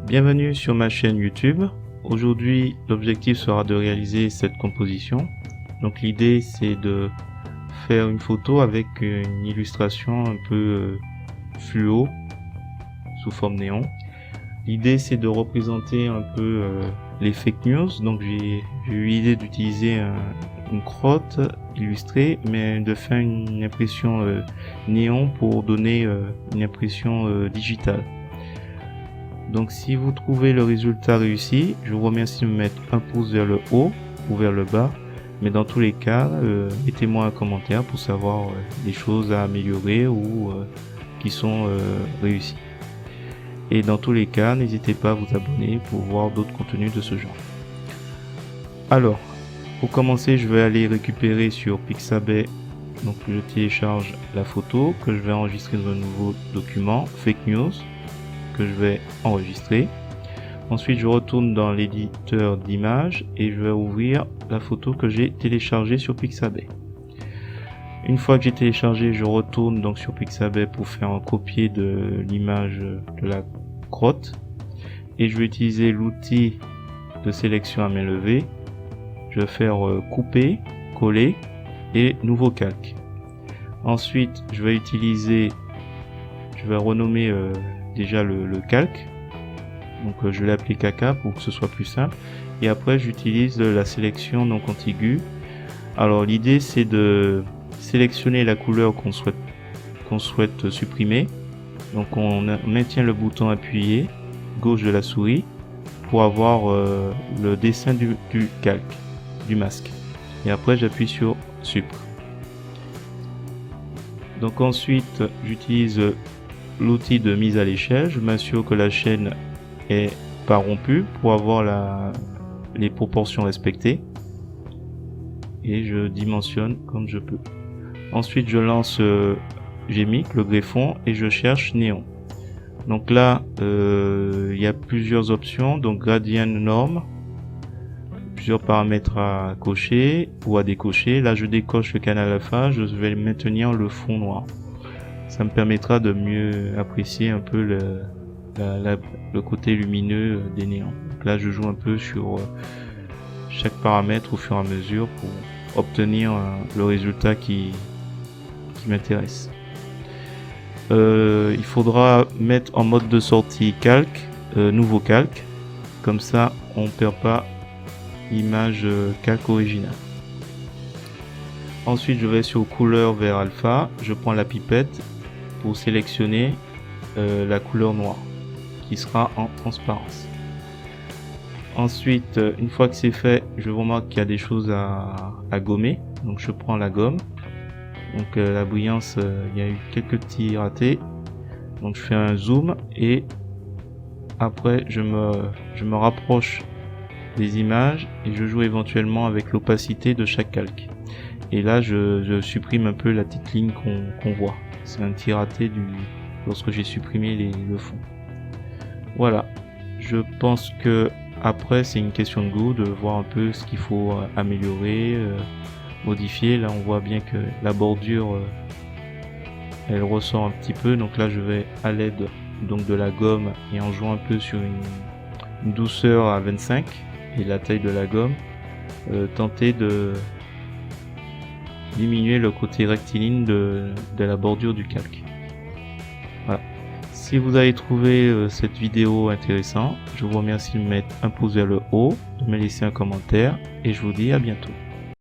Bienvenue sur ma chaîne YouTube. Aujourd'hui, l'objectif sera de réaliser cette composition. Donc l'idée c'est de faire une photo avec une illustration un peu fluo sous forme néon. L'idée c'est de représenter un peu les fake news. Donc j'ai eu l'idée d'utiliser une crotte illustrée, mais de faire une impression néon pour donner une impression digitale. Donc si vous trouvez le résultat réussi, je vous remercie de me mettre un pouce vers le haut ou vers le bas. Mais dans tous les cas, mettez-moi un commentaire pour savoir les choses à améliorer ou qui sont réussies. Et dans tous les cas, n'hésitez pas à vous abonner pour voir d'autres contenus de ce genre. Alors, pour commencer, je vais aller récupérer sur Pixabay. Donc je télécharge la photo que je vais enregistrer dans un nouveau document, Fake News, que je vais enregistrer. Ensuite, je retourne dans l'éditeur d'images et je vais ouvrir la photo que j'ai téléchargée sur Pixabay. Une fois que j'ai téléchargé, je retourne donc sur Pixabay pour faire un copier de l'image de la crotte et je vais utiliser l'outil de sélection à main levée. Je vais faire couper, coller et nouveau calque. Ensuite, je vais renommer déjà le calque. Donc je l'ai appelé caca pour que ce soit plus simple. Et après j'utilise la sélection non contiguë. Alors l'idée c'est de sélectionner la couleur qu'on souhaite supprimer. Donc on maintient le bouton appuyé gauche de la souris pour avoir le dessin du calque, du masque. Et après j'appuie sur Supr. Donc ensuite j'utilise l'outil de mise à l'échelle. Je m'assure que la chaîne est pas rompue pour avoir les proportions respectées. Et je dimensionne comme je peux. Ensuite je lance Gmic, le greffon, et je cherche néon. Donc là il y a plusieurs options, donc gradient norme, plusieurs paramètres à cocher ou à décocher. Là je décoche le canal alpha, je vais maintenir le fond noir. Ça me permettra de mieux apprécier un peu le côté lumineux des néons. Donc là je joue un peu sur chaque paramètre au fur et à mesure pour obtenir le résultat qui m'intéresse. Il faudra mettre en mode de sortie calque, nouveau calque, comme ça on perd pas l'image calque originale. Ensuite je vais sur couleur vers alpha, je prends la pipette pour sélectionner la couleur noire qui sera en transparence. Ensuite, une fois que c'est fait, je remarque qu'il y a des choses à gommer, donc je prends la gomme. Donc la brillance, il y a eu quelques petits ratés, donc je fais un zoom et après je me rapproche des images et je joue éventuellement avec l'opacité de chaque calque. Et là je supprime un peu la petite ligne qu'on voit. C'est un petit raté lorsque j'ai supprimé le fond. Voilà, je pense que après c'est une question de goût, de voir un peu ce qu'il faut améliorer, modifier. Là on voit bien que la bordure elle ressort un petit peu, donc là je vais à l'aide donc de la gomme et en jouant un peu sur une douceur à 25 et la taille de la gomme, tenter de diminuer le côté rectiligne de la bordure du calque. Voilà. Si vous avez trouvé cette vidéo intéressante, je vous remercie de mettre un pouce vers le haut, de me laisser un commentaire et je vous dis à bientôt.